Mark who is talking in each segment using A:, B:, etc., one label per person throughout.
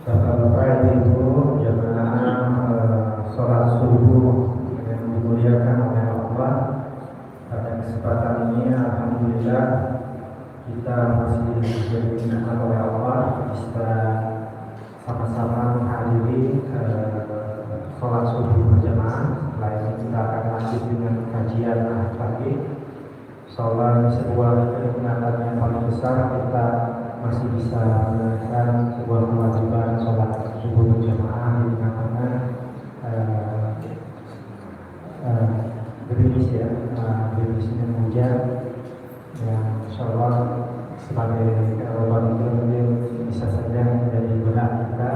A: Bapak-bapak, ibu, jamaah sholat subuh yang dimuliakan oleh Allah. Pada kesempatan ini, alhamdulillah kita masih diberi nikmat oleh Allah bisa sama-sama menghadiri sholat subuh berjamaah. Setelah ini kita akan lanjut dengan kajian pagi. Sholat sebuah kenikmatan yang paling besar, kita masih bisa menjalankan sebuah kewajiban sholat subuh berjamaah di tengah-tengah gerimis gerimisnya hujan yang insyaallah sebagai obat itu bisa saja menjadi berat kita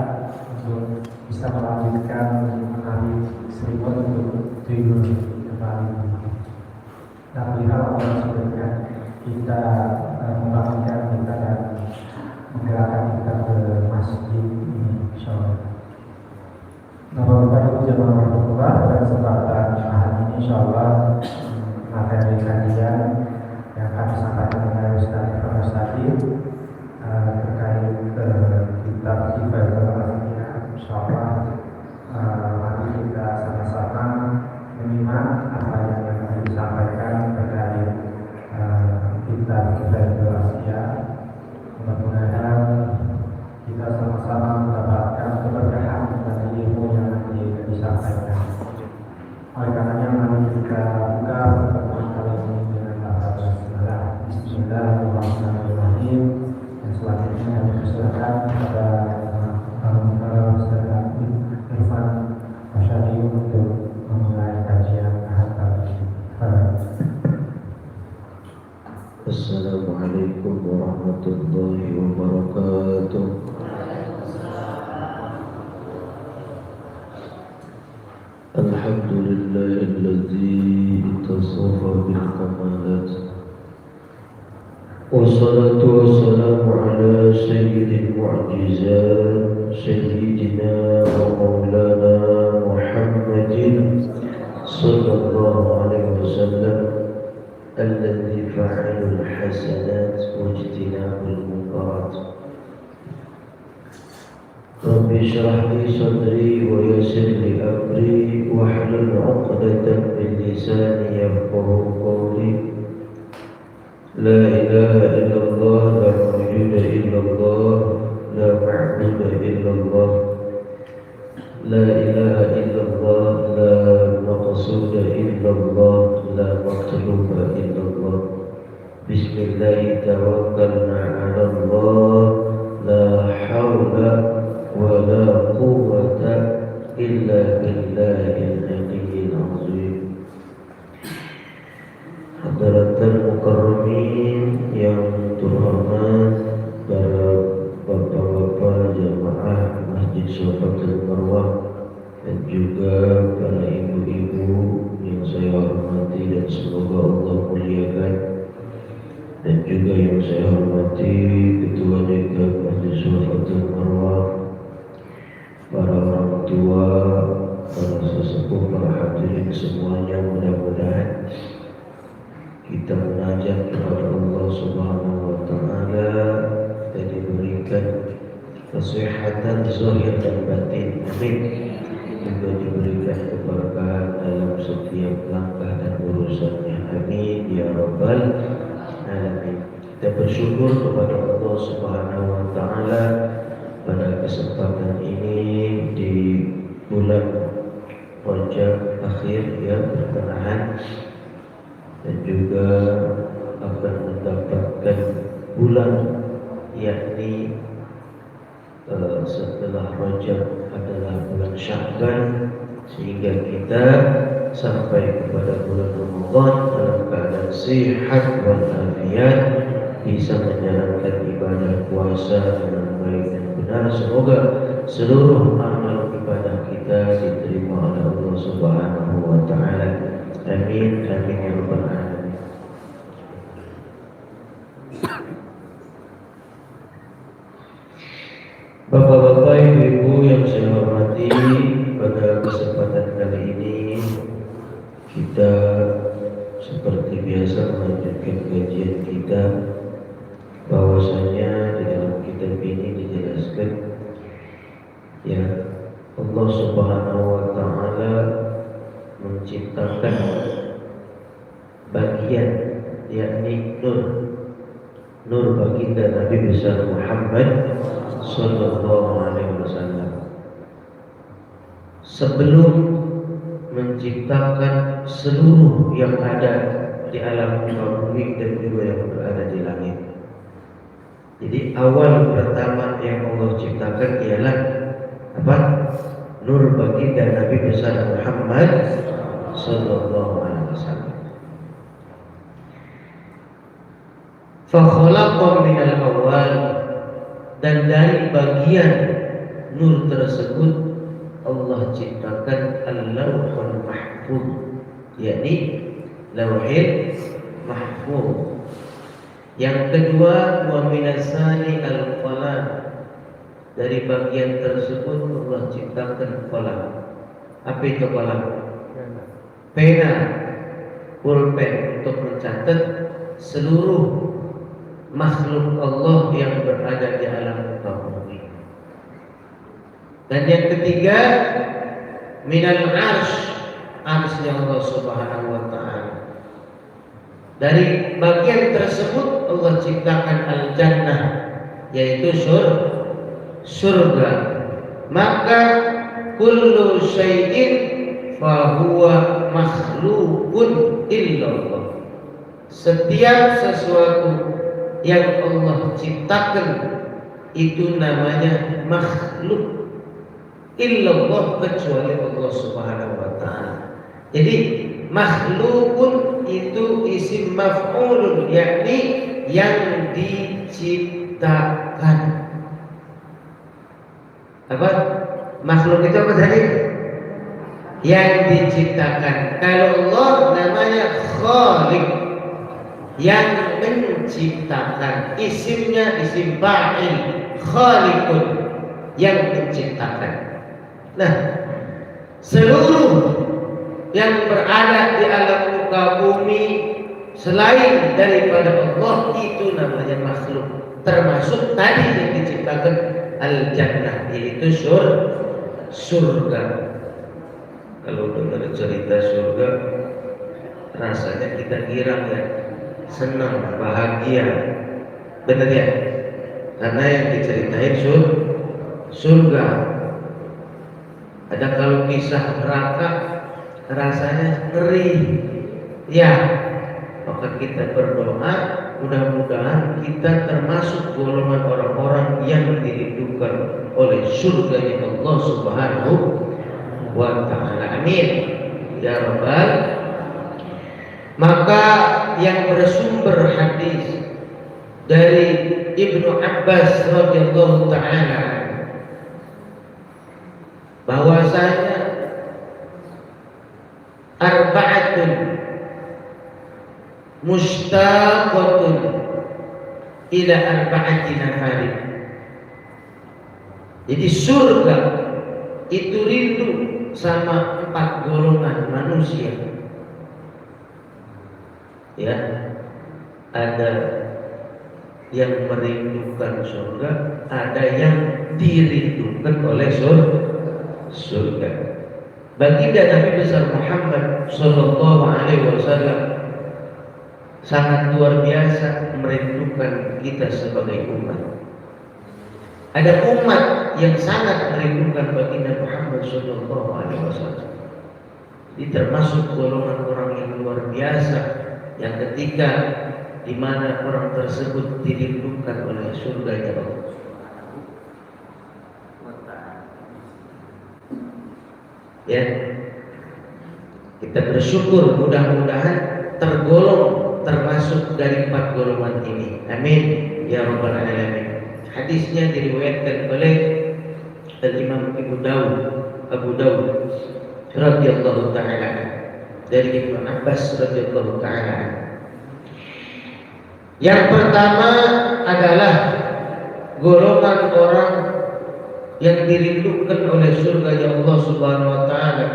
A: untuk bisa melanjutkan hari seribut untuk tidur kembali. Nah, melihat Allah sebutkan kita membangunkan kita dan menggerakkan kita ke masjid ini, insyaallah. Nah, Bapak Ibu jemaah rahmatullah, pada kesempatan hari ini insyaallah materi kajian yang kami sampaikan oleh Ustaz Ibrahim tadi terkait kitab Kifayatul Asfiya. Insyaallah mari kita sama-sama menyimak apa yang akan disampaikan terkait kitab Kifayatul Asfiya. Mudah-mudahan kita sama-sama mendapatkan keberkahan dari ilmu yang nanti disampaikan. Oleh karenanya mari kita buka pertemuan kali ini dengan lafaz basmalah. Bismillahirrahmanirrahim. Dan selanjutnya kami persilakan kepada Ustaz Irfan Masyadi untuk memulai kajian kali ini.
B: Assalamualaikum warahmatullahi wabarakatuh. Alhamdulillahilladzi ittasafa bil kamalat. Wassalatu wassalamu ala sayyidil mu'jizat sayyidina wa maulana Muhammadin sallallahu alaihi wasallam الذي فعل الحسنات واجتناب المنكرات. رب اشرح لي صدري ويسر لي امري واحلل عقدة من لساني يفقهوا قولي. لا اله الا الله، لا موجود الا الله، لا معبود الا الله، لا اله الا الله، لا مقصود الا الله، لا مطلوب إلا الله. بسم الله توكلنا على الله، لا حول ولا قوة إلا بالله العلي العظيم. حضرات المكرمين yang terhormat para bapak-bapak jamaah Masjid Syafatul Marwah dan juga para ibu-ibu yang saya hormati dan semoga Allah muliakan, dan juga yang saya hormati Ketua DKM Masjid Syafatul Marwah, para orang tua, para sesepuh, para hadirin semuanya. Mudah-mudahan kita munajat kepada Allah Subhanahu wa Ta'ala dan diberikan kesehatan zahir dan batin. Amin. Juga diberikan keberkahan dalam setiap langkah dan urusannya. Amin ya rabbal alamin. Kita bersyukur kepada Allah Subhanahu wa Ta'ala pada kesempatan ini di bulan Rajab akhir ya, pertengahan, dan juga akan mendapatkan bulan yakni setelah Rajab adalah bulan Sya'ban, sehingga kita sampai kepada bulan Ramadan dalam keadaan sehat walafiat, bisa menjalankan ibadah puasa dengan baik dan benar. Semoga seluruh amal ibadah kita diterima oleh Allah Subhanahu wa Ta'ala. Amin amin ya rabbal alamin. Bapak-bapak, ibu-ibu yang saya hormati, pada kesempatan kali ini kita seperti biasa melanjutkan kajian kita, bahwasanya di dalam kitab ini dijelaskan merupakan bagian, yakni nur baginda Nabi besar Muhammad Sallallahu Alaihi Wasallam. Sebelum menciptakan seluruh yang ada di alam bumi dan juga yang berada di langit. Jadi awal pertama yang Allah ciptakan ialah apa? Nur baginda Nabi besar Muhammad Sallallahu Alaihi Wasallam. Fakhalaqa minal awal, dan dari bagian nur tersebut Allah ciptakan al-lauhul mahfuz, yakni lauhil mahfuz. Yang kedua, wa minasani al-qalam, dari bagian tersebut Allah ciptakan qalam. Apa itu qalam? Pena, pulpen untuk mencatat seluruh makhluk Allah yang berada di alam bumi. Dan yang ketiga, minal arsy Allah Subhanahu wa taala. Dari bagian tersebut Allah ciptakan al-jannah, yaitu surga. Maka kullu syai'in fahuwa makhluqun illallah. Setiap sesuatu yang Allah ciptakan itu namanya makhluk, illallah, kecuali Allah Subhanahu wa taala. Jadi makhlukun itu isim maf'ulun, yakni yang diciptakan. Apa? Makhluk itu apa tadi? Yang diciptakan. Kalau Allah namanya khaliq, yang menciptakan. Isimnya isim fa'il, khaliqun, yang menciptakan. Nah, seluruh yang berada di alam muka bumi selain daripada Allah itu namanya makhluk, termasuk tadi yang diciptakan al-jannah, yaitu surga. Kalau dengar cerita surga, rasanya kita girang ya, senang, bahagia, benar ya? Karena yang diceritain surga. Ada kalau kisah neraka, rasanya ngeri. Ya, maka kita berdoa, mudah-mudahan kita termasuk golongan orang-orang yang dirindukan oleh surganya Allah Subhanahu wa ta'ala. Amin ya rabbal. Maka yang bersumber hadis dari Ibnu Abbas radhiyallahu ta'ala bahwasanya arba'atun mustaqatun ila arba'ati nafari. Jadi surga itu rindu sama 4 golongan manusia. Ya, ada yang merindukan surga, ada yang dirindukan oleh surga. Baginda Nabi besar Muhammad Sallallahu Alaihi Wasallam sangat luar biasa merindukan kita sebagai umat. Ada umat yang sangat merindukan baginda Muhammad Sallallahu Alaihi Wasallam. Ini termasuk golongan orang yang luar biasa, yang ketika di mana orang tersebut dirindukan oleh surganya Allah. Ya, kita bersyukur, mudah-mudahan tergolong termasuk dari 4 golongan ini. Amin ya rabbal alamin. Hadisnya diriwayatkan oleh Al-Imam Abu Dawud radhiyallahu ta'ala dari Ibnu Abbas radhiyallahu ta'ala. Yang pertama adalah golongan orang yang dirindukan oleh surga Allah Subhanahu wa ta'ala,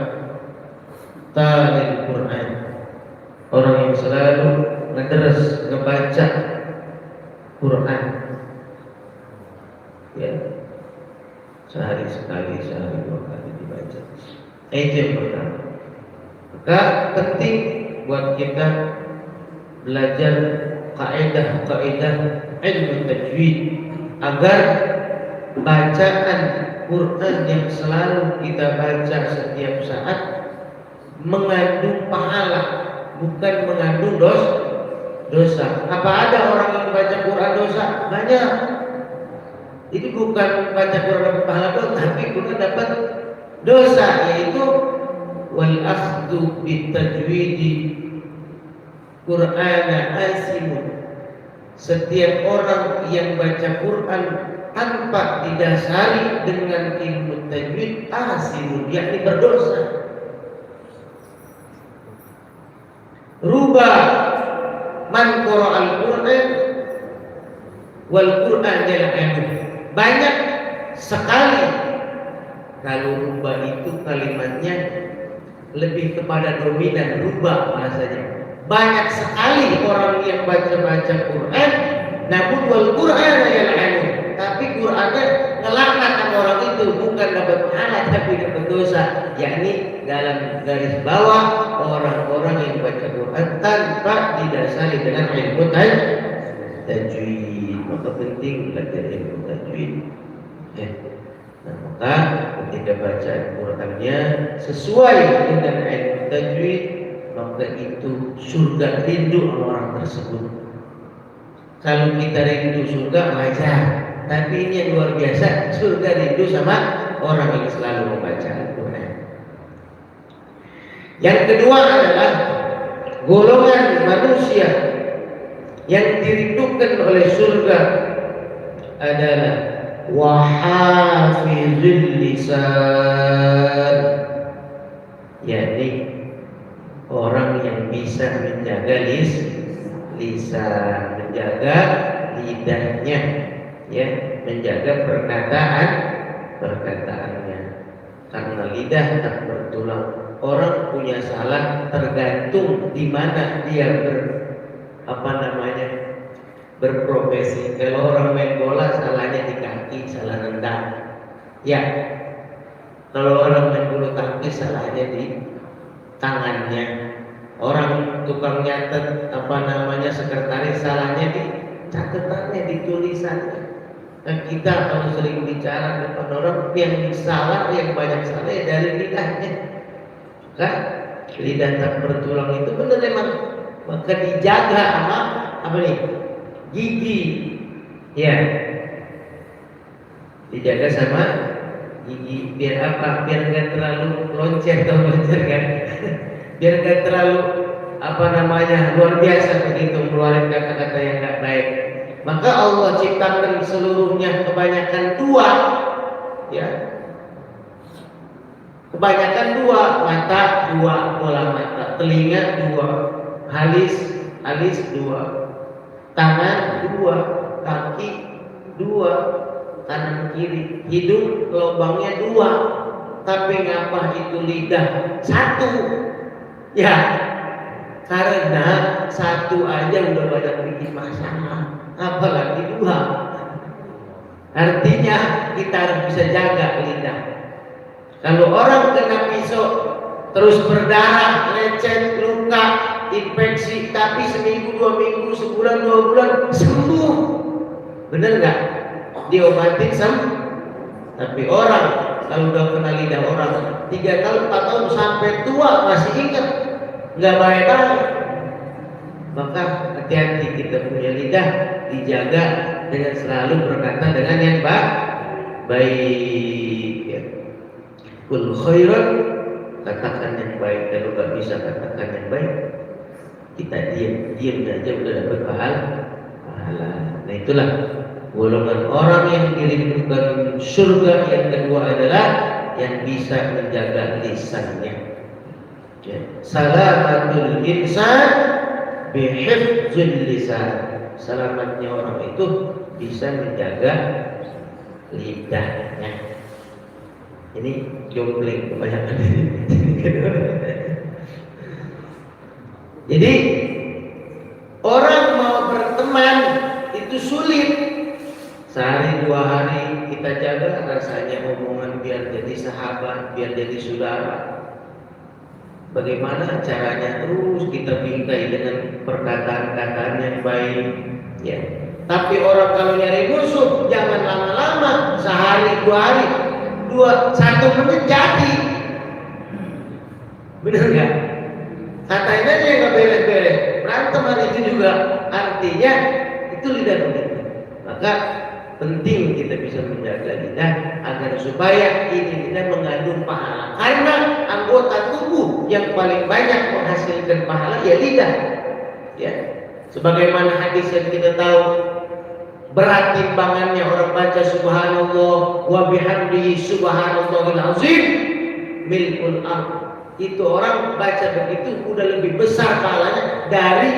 B: talil Quran, orang yang selalu ngedres, ngebaca Quran, ya, sehari sekali, sehari 2 kali dibaca. Itu yang pertama. Maka penting buat kita belajar kaidah-kaidah ilmu tajwid agar bacaan Quran yang selalu kita baca setiap saat mengandung pahala, bukan mengandung dosa. Apa ada orang yang baca Quran dosa? Banyak. Ini bukan baca Quran dapat pahala dosa, tapi Quran dapat dosa, yaitu wal akhdhu bit tajwidi Qur'ana asimun. Setiap orang yang baca Quran tanpa didasari dengan ilmu tajwid asimun, yakni berdosa. Ruba man qara'al Qur'an wal Qur'an yal'anu. Banyak sekali, kalau ruba itu kalimatnya lebih kepada dominan, ruba bahasanya. Banyak sekali orang yang baca Quran, namun wal Qur'an yal'anu, tapi Qur'annya ngelaknat orang itu, bukan dapat pahala tapi dapat dosa. Yakni dalam garis bawah orang-orang yang baca Quran tanpa didasari dengan ilmu tajwid. Maka penting belajar ilmu tajwid. Nah, maka ketika baca Qurannya sesuai dengan ilmu tajwid, maka itu surga rindu orang tersebut. Kalau kita rindu surga wajar, tapi ini yang luar biasa, surga rindu sama orang yang selalu membaca Al-Quran. Yang kedua adalah golongan manusia yang dirindukan oleh surga adalah wahafizul lisan, yakni orang yang bisa menjaga lisan, menjaga lidahnya, ya, menjaga perkataannya. Karena lidah tak bertulang. Orang punya salah tergantung di mana dia berprofesi. Kalau orang main bola salahnya di kaki, salah nendang. Ya. Kalau orang main bulu tangkis salahnya di tangannya. Orang tukang nyatet sekretaris salahnya di catatannya, di tulisannya. Dan kita kalau sering bicara depan orang, yang salah, yang banyak salah ya dari lidahnya. Kan lidah tak bertulang itu benar memang, maka dijaga sama gigi, ya, dijaga sama gigi. Biar apa? Biar nggak terlalu loncer kan, biar nggak terlalu luar biasa begitu mengeluarkan kata-kata yang nggak baik. Maka Allah ciptakan seluruhnya kebanyakan dua, ya. Kebanyakan dua, mata dua, bola mata, telinga dua, alis dua, tangan dua, kaki dua, kanan kiri, hidung lubangnya dua, tapi ngapa itu lidah satu? Ya, karena satu aja udah banyak bikin masalah, apalagi dua. Artinya kita harus bisa jaga lidah. Kalau orang kena pisau terus berdarah, lecet, luka, infeksi, tapi seminggu, 2 minggu, sebulan, 2 bulan sembuh, bener nggak? Diobatin sembuh. Tapi orang kalau udah kena lidah orang 3 tahun, 4 tahun sampai tua masih ingat, nggak baik-baik. Maka hati-hati kita punya lidah, dijaga dengan selalu berkata dengan yang baik. Kul khairan, katakan yang baik. Kalau nggak bisa katakan yang baik, kita diam aja udah dapat pahala. Nah itulah golongan orang yang dirindukan surga. Yang kedua adalah yang bisa menjaga lisannya. Ya. Salamatul insan bihifzul lisan. Selamatnya orang itu bisa menjaga lidahnya. Ini jompling kebanyakan. Jadi orang mau berteman itu sulit. Sehari 2 hari kita jaga rasanya omongan biar jadi sahabat, biar jadi saudara. Bagaimana caranya terus kita bingkai dengan perkataan-kataan yang baik, ya. Tapi orang kalau nyari musuh jangan lama-lama, sehari, 2 hari, 1 menit jadi. Benar nggak? Katain aja yang nggak beres-beres. Berantem hari itu juga artinya itu lidah begitu. Maka penting kita bisa menjaga lidah agar supaya ini lidah mengandung pahala. Karena anggota tubuh yang paling banyak menghasilkan pahala ya lidah. Ya, sebagaimana hadis yang kita tahu, berat timbangannya orang baca subhanallah wa bihamdihi subhanallahil azim milkul ardh. Itu orang baca begitu udah lebih besar pahalanya dari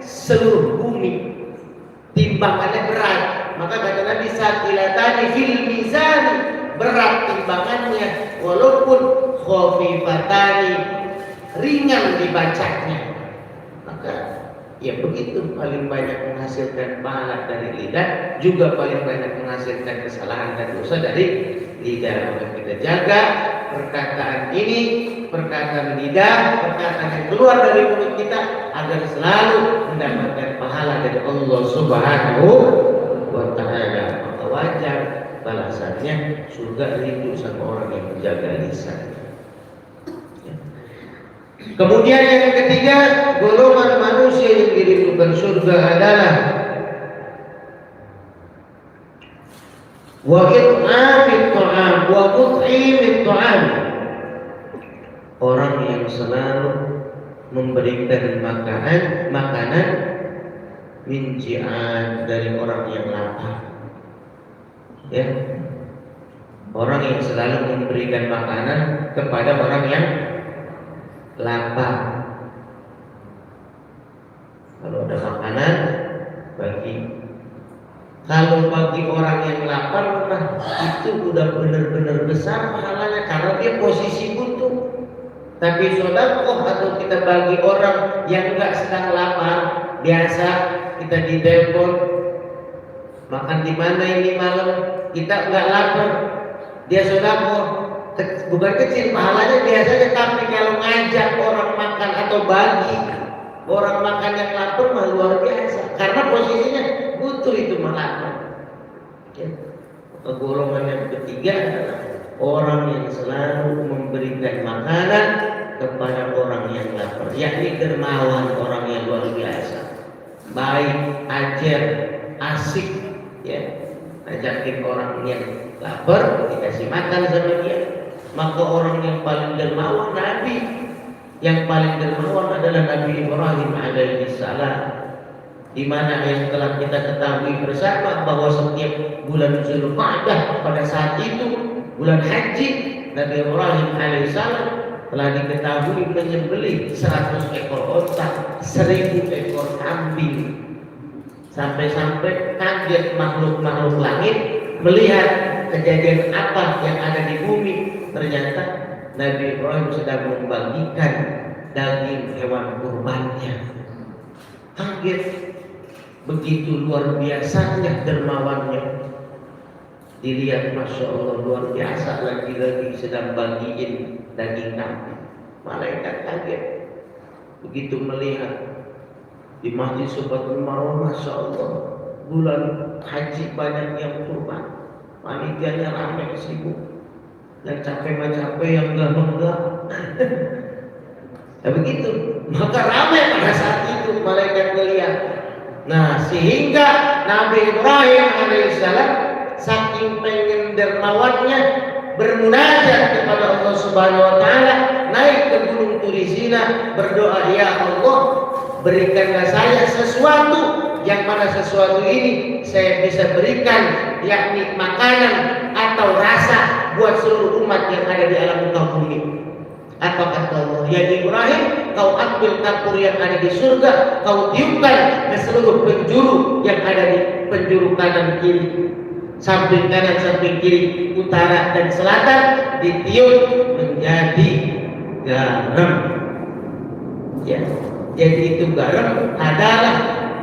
B: seluruh bumi. Timbangannya berat. Maka kata Nabi saqilatani fil mizan, berat timbangannya walaupun khafifatani, ringan dibacanya. Maka ya begitu, paling banyak menghasilkan pahala dari lidah, juga paling banyak menghasilkan kesalahan dan dosa dari lidah. Maka kita jaga perkataan ini, perkataan lidah, perkataan yang keluar dari mulut kita agar selalu mendapatkan pahala dari Allah Subhanahu wa ta'ala. Maka wajar balasannya surga rindu sama orang yang menjaga lisan. Kemudian yang ketiga, golongan manusia yang dirindukan surga adalah wa it'amit ta'am wa mut'imit ta'am, orang yang selalu memberikan makanan min ji'an, dari orang yang lapar. Ya, orang yang selalu memberikan makanan kepada orang yang lapar. Kalau ada makanan bagi. Kalau bagi orang yang lapar, nah, itu udah benar-benar besar pahalanya karena dia posisi butuh. Tapi sedekah atau kita bagi orang yang enggak sedang lapar, biasa kita ditelepon, makan di mana ini malam, kita enggak lapar, dia sedekah, bukan kecil pahalanya biasanya. Tapi kalau ngajak orang makan atau bagi orang makan yang lapar mah luar biasa, karena posisinya butuh itu makan. Ya. Golongan yang ketiga adalah orang yang selalu memberikan makanan kepada orang yang lapar, yakni dermawan, orang yang luar biasa, baik, ajar, asik, ya, ajakin orang yang lapar dikasih makan sama dia. Maka orang yang paling dermawan Nabi, yang paling dermawan adalah Nabi Ibrahim alaihissalam, di mana yang telah kita ketahui bersama bahwa setiap bulan Zulqa'dah pada saat itu bulan haji, Nabi Ibrahim alaihissalam telah diketahui menyembelih 100 ekor onta, 1000 ekor kambing. Sampai-sampai kaget makhluk-makhluk langit melihat kejadian apa yang ada di bumi. Ternyata Nabi Ibrahim sedang membagikan daging hewan kurbannya. Kaget, begitu luar biasanya dermawannya. Dilihat, Masya Allah, luar biasa, lagi-lagi sedang bagiin daging kambing. Malaikat kaget begitu melihat di Masjid Subatul Marwah, Masya Allah, bulan haji banyak yang kurban, panitianya ramai, sibuk, yang capek mah capek, yang enggak. Ya begitu, maka ramai pada saat itu malaikat melihat. Nah, sehingga Nabi Ibrahim alaihissalam saking pengen dermawannya bermunajat kepada Allah Subhanahu wa taala, naik ke gunung Turisina, berdoa, ya Allah, berikanlah saya sesuatu yang mana sesuatu ini saya bisa berikan, yakni makanan atau rasa buat seluruh umat yang ada di alam muka bumi. Apa kata Allah? Ya Ibrahim, kau ambil kapur yang ada di surga, kau tiupkan ke seluruh penjuru yang ada di penjuru kanan kiri, samping kanan, samping kiri, utara dan selatan, ditiup menjadi garam. Ya, jadi itu garam adalah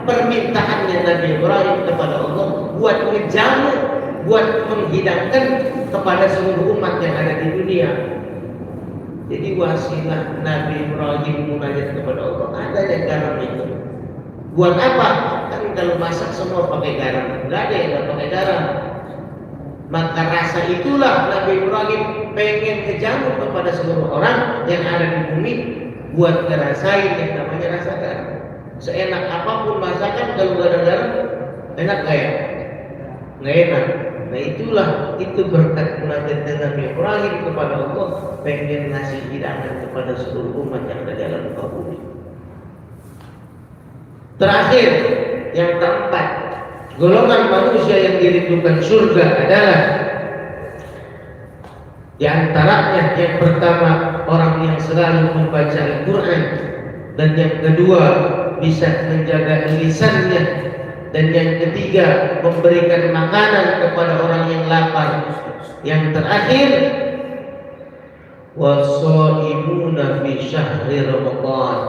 B: permintaannya Nabi Ibrahim kepada Allah buat menjamu, buat menghidangkan kepada seluruh umat yang ada di dunia. Jadi wasilah Nabi Ibrahim munajat kepada Allah ada yang garam itu. Buat apa? Kan kalau masak semua pakai garam, nggak ada yang nggak pakai garam. Maka rasa itulah Nabi Ibrahim pengen kejamu kepada seluruh orang yang ada di bumi buat ngerasain yang namanya rasa garam. Seenak apapun masakan kalau nggak ada garam, enak gak ya? Nggak enak. Nah itulah itu berkat munajat Nabi Ibrahim kepada Allah, pengen ngasih hidayah kepada seluruh umat yang ada dalam bumi. Terakhir, yang keempat, golongan manusia yang dirindukan surga adalah di antaranya yang pertama orang yang selalu membaca Al-Quran, dan yang kedua bisa menjaga lisannya, dan yang ketiga memberikan makanan kepada orang yang lapar, yang terakhir washaimuna fi syahri Ramadan,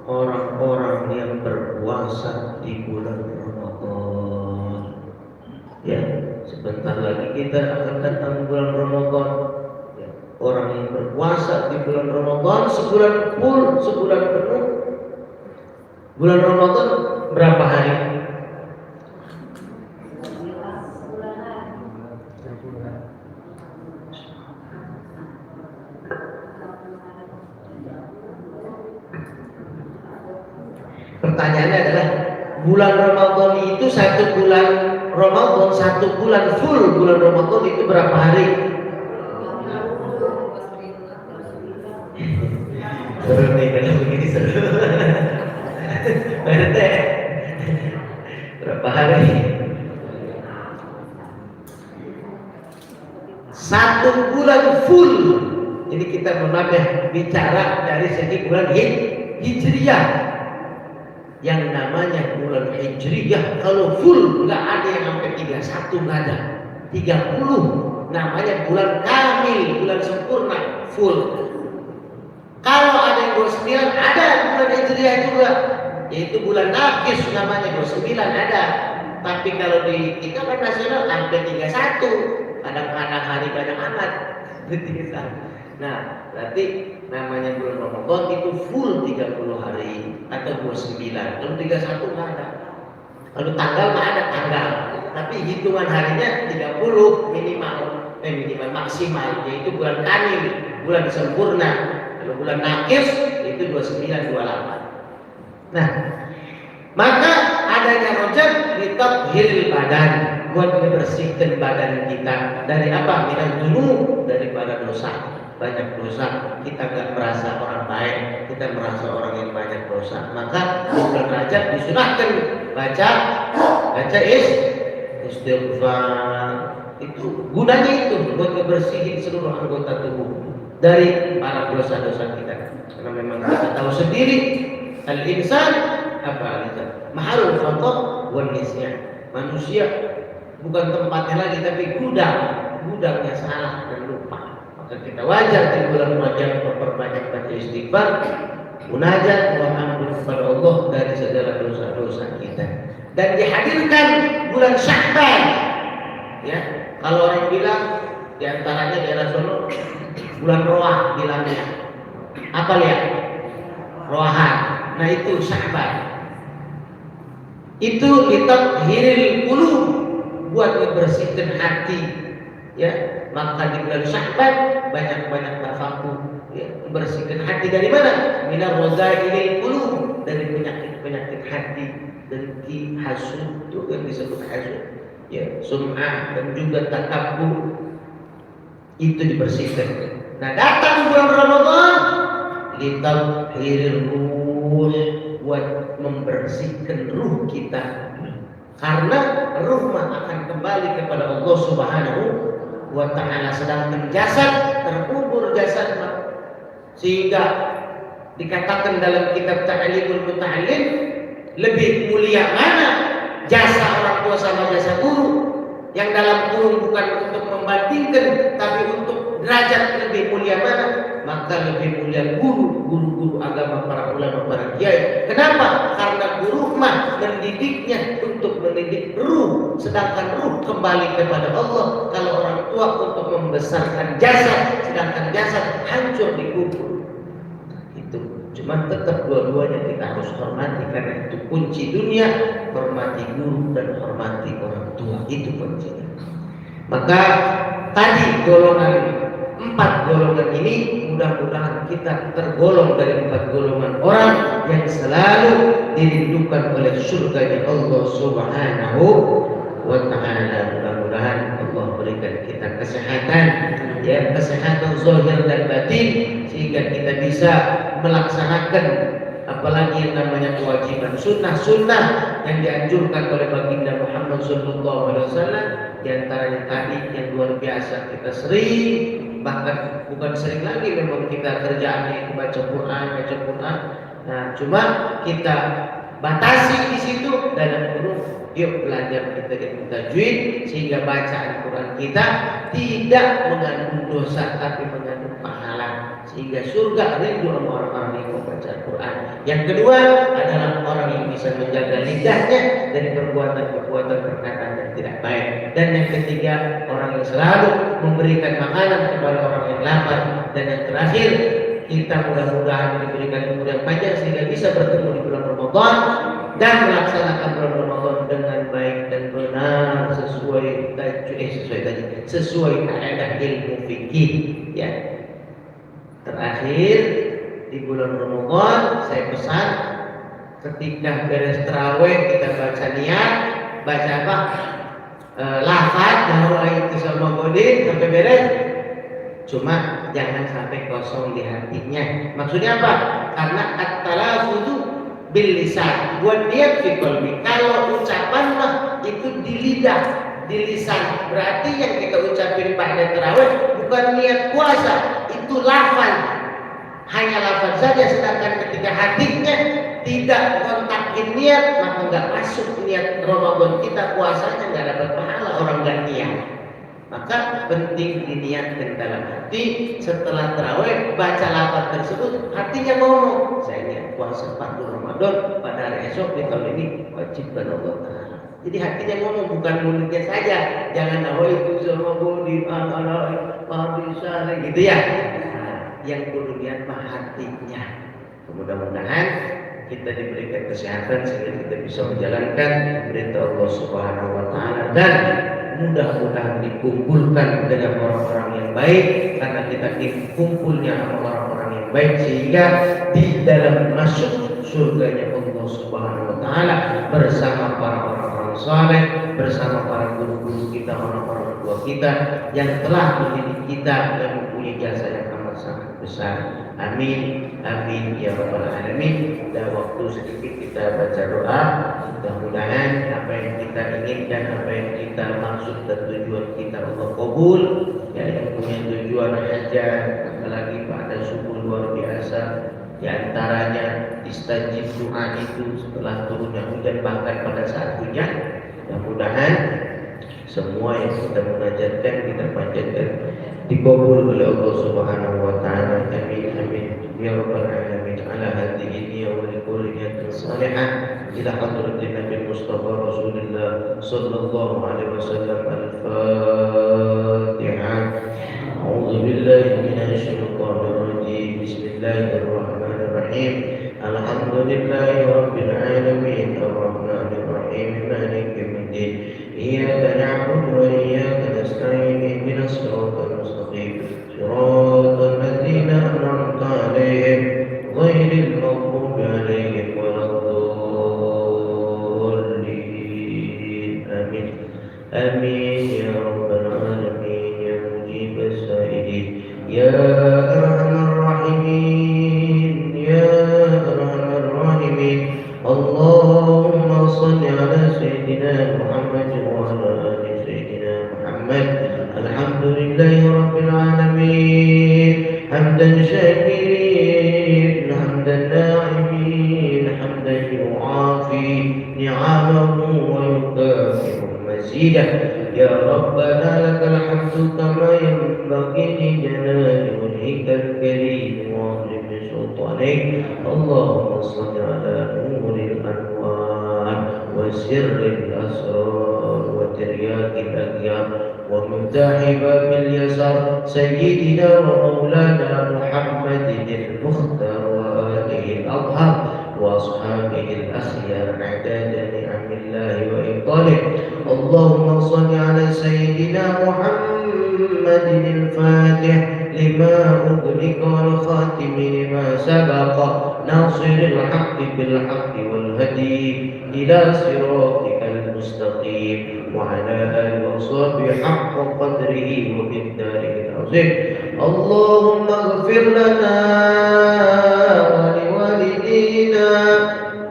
B: orang-orang yang berpuasa di bulan Ramadan. Ya, sebentar lagi kita akan datang bulan Ramadan. Ya, orang yang berpuasa di bulan Ramadan sebulan full, sebulan penuh. Bulan Ramadan berapa hari? Pertanyaannya adalah bulan Ramadan itu satu bulan Ramadan, satu bulan full bulan Ramadan itu berapa hari? Seru nih kalau begini seru. Berarti berapa hari? Satu bulan full. Jadi kita bicara dari segi bulan Hijriyah. Yang namanya bulan Hijriyah kalau full nggak ada yang sampai 31, nggak ada. 30 namanya bulan kamil, bulan sempurna, full. Kalau ada yang 29 ada bulan Hijriyah juga, yaitu bulan Nafis namanya 29 ada. Tapi kalau di kita kan nasional sampai 31, kadang-kadang hari banyak amat. Nah, berarti namanya bulan Ramadan itu full 30 hari atau 29. Kalau 31 nggak ada. Kalau tanggal nggak ada tanggal. Tapi hitungan harinya 30 minimal maksimal, yaitu bulan kamil, bulan sempurna. Kalau bulan nakis itu 29, 28. Nah, maka adanya Rajab litathhiril badan, buat membersihkan badan kita dari apa? Minal dzunub, daripada dosa. Banyak dosa, kita nggak merasa orang baik, kita merasa orang yang banyak dosa. Maka bulan Rajab disunahkan baca istighfar. Itu gunanya itu buat membersihin seluruh anggota tubuh dari para dosa-dosa kita. Karena memang kita tahu sendiri al-insan mahalul khata' wan nisyan. Manusia bukan tempatnya lagi tapi gudangnya salah dan lupa. Maka kita wajar di bulan Rajab memperbanyak baca istighfar, munajat, mohon ampun kepada Allah dari segala dosa-dosa kita. Dan dihadirkan bulan Sya'ban. Ya, kalau orang bilang di antaranya daerah sono bulan Roah bilangnya. Apa lihat? Roahan. Nah itu Sya'ban. Itu litathhiril qulub, buat membersihkan hati. Ya, maka di bulan Sya'ban banyak-banyak tafakur, ya, membersihkan hati dari mana? Minar rozailil qulub, dari penyakit hati, dengki, hasud, itu yang disebut hasud, ya, sum'ah, dan juga takabbur, itu dibersihkan. Nah, datang bulan Ramadan litathhiril ruh, buat membersihkan ruh kita, karena ruh akan kembali kepada Allah Subhanahu wa ta'ala, sedangkan jasad terkubur jasad, sehingga dikatakan dalam kitab Ta'limul Muta'allim, lebih mulia mana jasa orang tua sama jasa guru, yang dalam kurung bukan untuk membandingkan tapi untuk derajat lebih mulia mana, maka lebih mulia guru agama, para ulama, para kiai. Kenapa? Karena guru mendidiknya untuk mendidik ruh, sedangkan ruh kembali kepada Allah. Kalau orang tua untuk membesarkan jasad, sedangkan jasad hancur dikubur. Itu cuma tetap dua-duanya kita harus hormati, karena itu kunci dunia. Hormati guru dan hormati orang tua, itu kuncinya. Maka tadi empat golongan ini, mudah-mudahan kita tergolong dari empat golongan orang yang selalu dirindukan oleh surganya Allah Subhanahu wa ta'ala. Mudah-mudahan Allah berikan kita kesehatan, ya, kesehatan zahir dan batin, sehingga kita bisa melaksanakan apalagi yang namanya kewajiban sunnah-sunnah yang dianjurkan oleh baginda Muhammad SAW. Di antaranya tadi yang luar biasa, kita sering, bahkan bukan sering lagi, memang kita kerjaannya baca Quran. Nah, cuma kita batasi di situ dalam huruf. Yuk belajar kita tajwid, sehingga bacaan Quran kita tidak mengandung dosa tapi mengandung pahala, sehingga surga rindu sama orang-orang yang membaca Quran. Yang kedua adalah orang yang bisa menjaga lidahnya dari perbuatan-perbuatan perkataan yang tidak baik. Dan yang ketiga, orang yang selalu memberikan makanan kepada orang yang lapar. Dan yang terakhir, kita mudah-mudahan diberikan umur yang panjang sehingga bisa bertemu di bulan Ramadan dan melaksanakan bulan Ramadan dengan baik dan benar sesuai kaidah ilmu fikih, ya. Terakhir, di bulan Ramadan saya pesan, ketika beres tarawih kita baca niat, baca apa? Lafaz bahwa itu sama bodi sampai beres. Cuma jangan sampai kosong di hatinya. Maksudnya apa? Karena at-talaffuzu bil lisan wa niyat fi qalbi. Kalau ucapan mah itu di lidah, di lisan. Berarti yang kita ucapin pada tarawih bukan niat puasa, itu lafaz. Hanya lafaz saja, sedangkan ketika hatinya tidak kontakin niat, maka enggak masuk niat Ramadan kita, puasanya enggak dapat pahala orang enggak niat. Maka penting diniatkan dalam hati. Setelah tarawih baca lafaz tersebut, hatinya ngomong, saya niat puasa 40 Ramadan pada hari esok di tahun ini, wajibkan Allah Ta'ala. Jadi hatinya ngomong, bukan mulutnya saja. Jangan itu sama bodi bisa gitu ya. Nah, yang perlu lihat mah hatinya. Mudah-mudahan kita diberikan kesehatan sehingga kita bisa menjalankan perintah Allah Subhanahu wa ta'ala, dan mudah-mudahan dikumpulkan dengan orang-orang yang baik, karena kita kumpulnya sama orang-orang yang baik sehingga di dalam masuk surganya Allah Subhanahu wa ta'ala bersama para orang-orang saleh, bersama para guru-guru kita, orang-orang tua kita yang telah mendidik kita, yang mempunyai jasa yang amat sangat besar. Amin, amin ya rabbal alamin. Dan waktu sedikit kita baca doa. Mudah-mudahan apa yang kita inginkan, apa yang kita maksud dan tujuan kita Allah kabul. Ya, yang punya tujuan hajat, apalagi pada subuh luar biasa. Di antaranya istajib doa itu setelah turunnya hujan, bahkan pada saat hujan. Mudah-mudahan semua yang kita munajatkan, kita panjatkan, dikabul oleh Allah Subhanahu wa ta'ala. Amin, amin ya rabbal alamin. Ala hadhihi niyya wa likulli niyatin salihah ila hadratin Nabi Mustafa Rasulullah sallallahu alaihi wasallam. Al-Fatihah. A'udzu billahi minasy syaithanir rajim. Bismillahirrahmanirrahim. Alhamdulillahi rabbil alamin. Arrahmanir rahim. Maliki yaumiddin. Iyyaka na'budu wa iyyaka nasta'in. Ihdinas siratal mustaqim. Siratal ladzina an'amta 'alaihim ghairil maghdubi 'alaihim waladdallin. Amin. Amin ya rabbal alamin ya mujibas sa'ilin ya arhamar rahimin ya arhamar rahimin. Allahumma shalli ala sayyidina Muhammad wa ala ali sayyidina Muhammad. Alhamdulillahi rabbil alamin. Hamdan syakirin, hamdan na'imin, hamdan yu'afi ni'amahu wa yukafi'u mazidah. Ya Rabbana lakal hamdu kama yanbaghi li jalali wajhikal karim wa 'azimi sultanik. Allahumma shalli ala nuril anwar wa sirril asrar wa tiryakil aghyar wa miftahi babil yasar الميسر سيدنا ومولانا محمد المختار وآله الأطهر وأصحابه الأخيار عداد نعم الله وإفضاله. اللهم صل على سيدنا محمد الفاتح لما أغلق والخاتم لما سبق ناصر الحق بالحق والهدي إلى صراطك المستقيم وعلى آله وصحبه حق قدره ومقداره العظيم. اللهم اغفر لنا ولوالدينا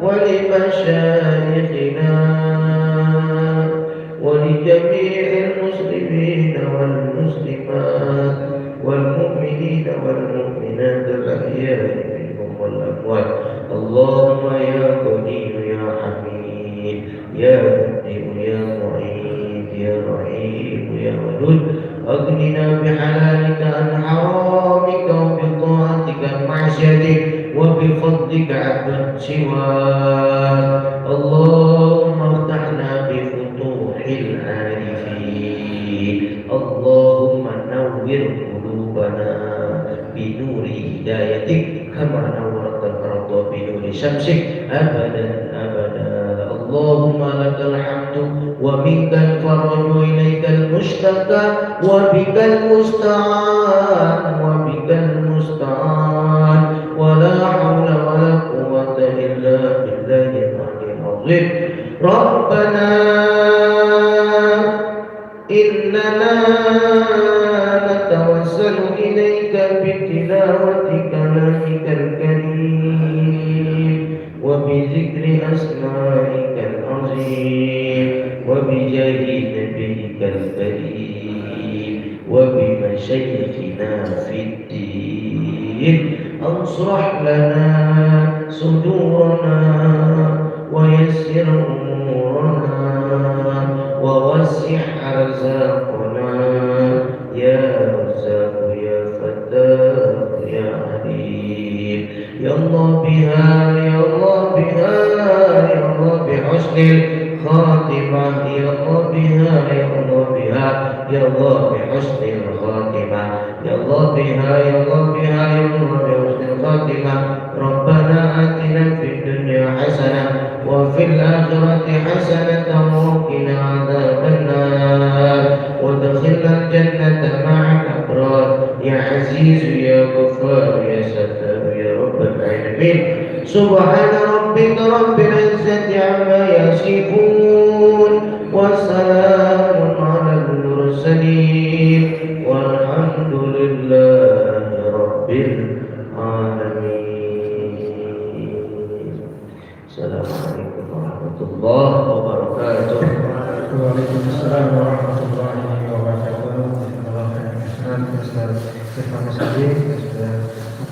B: ولمشايخنا ولجميع المسلمين والمسلمات والمؤمنين والمؤمنات الأحياء منهم والأموات. اللهم يا غني يا حميد يا مبدئ يا معيد يا رحيم يا ودود أغننا بحلالك عن حرامك وبطاعتك عن معصيتك وبفضلك عمن سواك. اللهم افتحنا بفتوح العارفين. اللهم نور قلوبنا بنور هدايتك كما نورت الأرض بنور شمسك أبدا أبدا. اللهم لك الحمد ومنك الفرج وإليك المشتكى وبك المستعان وبك المستعان ولا حول ولا قوة إلا بالله العلي العظيم. ربنا إننا نتوسل إليك بتلاوة كلامك الكريم وبذكر أسمائك العظيم وبجاه نبيك الكريم وبمشايخنا في الدين. أصلح لنا صدورنا ويسر أمورنا ووسع أرزاقنا يا رزاق يا فتاح يا عليم. يا الله بها يا الله بها يا الله بحسن الخاتمة يا الله بها يا الله بها يا الله بحسن الخاتمة يا الله بها يا الله بها يا الله بحسن الخاتمة. ربنا آتنا في الدنيا حسنة وفي الآخرة حسنة وقنا عذاب النار وادخلنا الجنة مع الأبرار يا عزيز يا غفار يا ستار يا رب العالمين. سبحان ربك رب العزة عما يصفون وسلام على المرسلين والحمد لله رب العالمين. السلام عليكم ورحمة الله وبركاته.
A: Waalaikumsalam warahmatullahi wabarakatuh. Terima kasih Ustaz Stefano Sadiq sudah